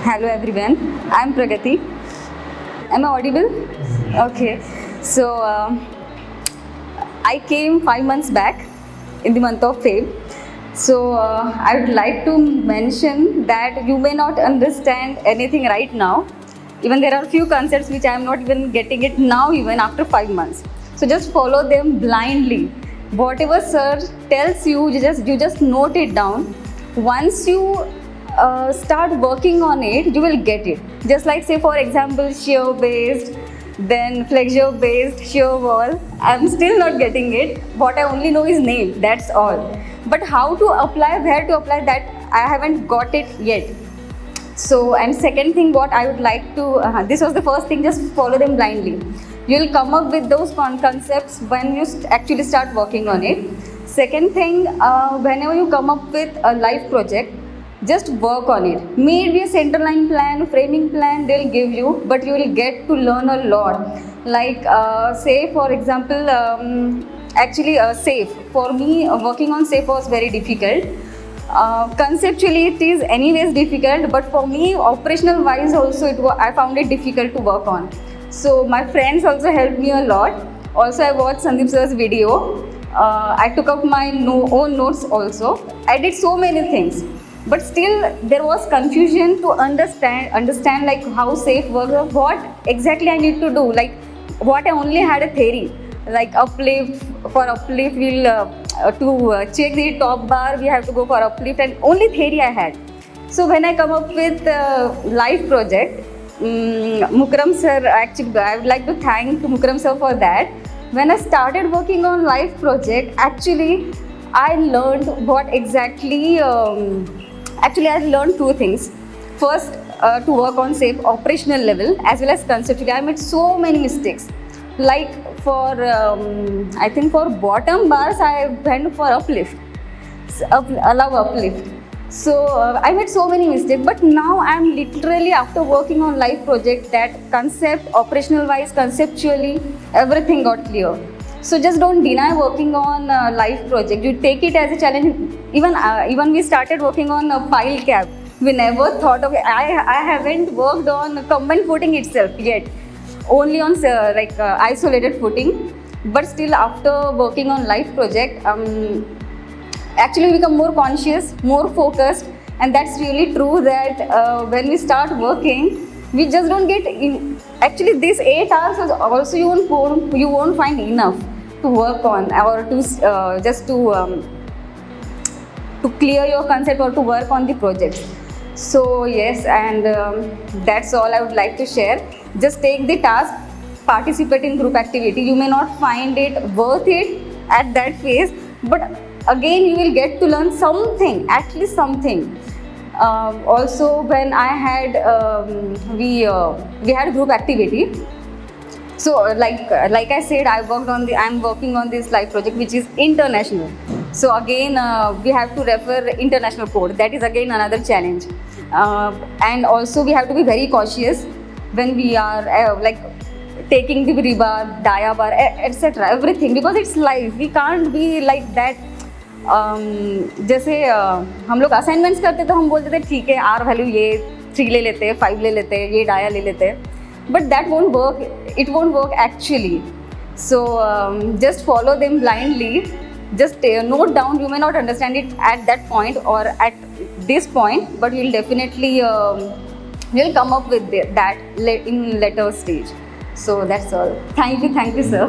Hello everyone, I am Pragati. Am I audible? Okay. So I came 5 months back in the month of Feb. So I would like to mention that you may not understand anything right now. Even there are few concepts which I am not even getting it now even after 5 months. So just follow them blindly. Whatever sir tells you, you just note it down. Once you start working on it, you will get it. Just like say for example shear based, then flexure based, shear wall. I'm still not getting it. What I only know is name. That's all. But how to apply, where to apply, that I haven't got it yet. So, and second thing what I would like to, this was the first thing, just follow them blindly. You'll come up with those concepts when you actually start working on it. Second thing, whenever you come up with a life project, just work on it. Maybe a center line plan, framing plan they'll give you, but you will get to learn a lot. Like say for example, SAFE. For me, working on SAFE was very difficult. Conceptually it is anyways difficult, but for me operational wise also I found it difficult to work on. So my friends also helped me a lot. Also I watched Sandeep sir's video. I took up my own notes also. I did so many things, but still there was confusion to understand like how SAFE works, or what exactly I need to do. Like what I only had a theory, like uplift. For uplift we'll to check the top bar we have to go for uplift, and only theory I had. So when I come up with live project, Mukram sir, actually I would like to thank Mukram sir for that. When I started working on live project, actually I learned what exactly, actually I learned two things. First, to work on SAFE operational level as well as conceptually. I made so many mistakes. Like for I think for bottom bars I went for uplift, allow uplift. So I made so many mistakes, but now I am literally, after working on live project, that concept operational wise, conceptually everything got clear. So just don't deny working on live project. You take it as a challenge. Even we started working on a pile cap. We never thought of it. I haven't worked on combined footing itself yet. Only on isolated footing, but still after working on live project, actually we become more conscious, more focused, and that's really true that when we start working, we just don't get in. Actually these 8 hours is also you won't find enough to work on, or to just to clear your concept or to work on the project. So yes, and that's all I would like to share. Just take the task, participate in group activity. You may not find it worth it at that phase, but again you will get to learn something, at least something. Also when I had we had group activity. So like I said, I'm working on this live project which is international. So again we have to refer international code. That is again another challenge. And also we have to be very cautious when we are like taking the rebar, dia bar, etc. everything, because it's live. We can't be like that. जैसे हम लोग assignments करते तो हम बोलते थे ठीक है आर वैल्यू ये 3 ले लेते हैं, 5 ले लेते हैं, ये डाया ले लेते हैं, but that won't work. It won't work actually. So just follow them blindly. Just note down. You may not understand it at that point or at this point, but you'll definitely you'll come up with that in later stage. So that's all. Thank you, sir.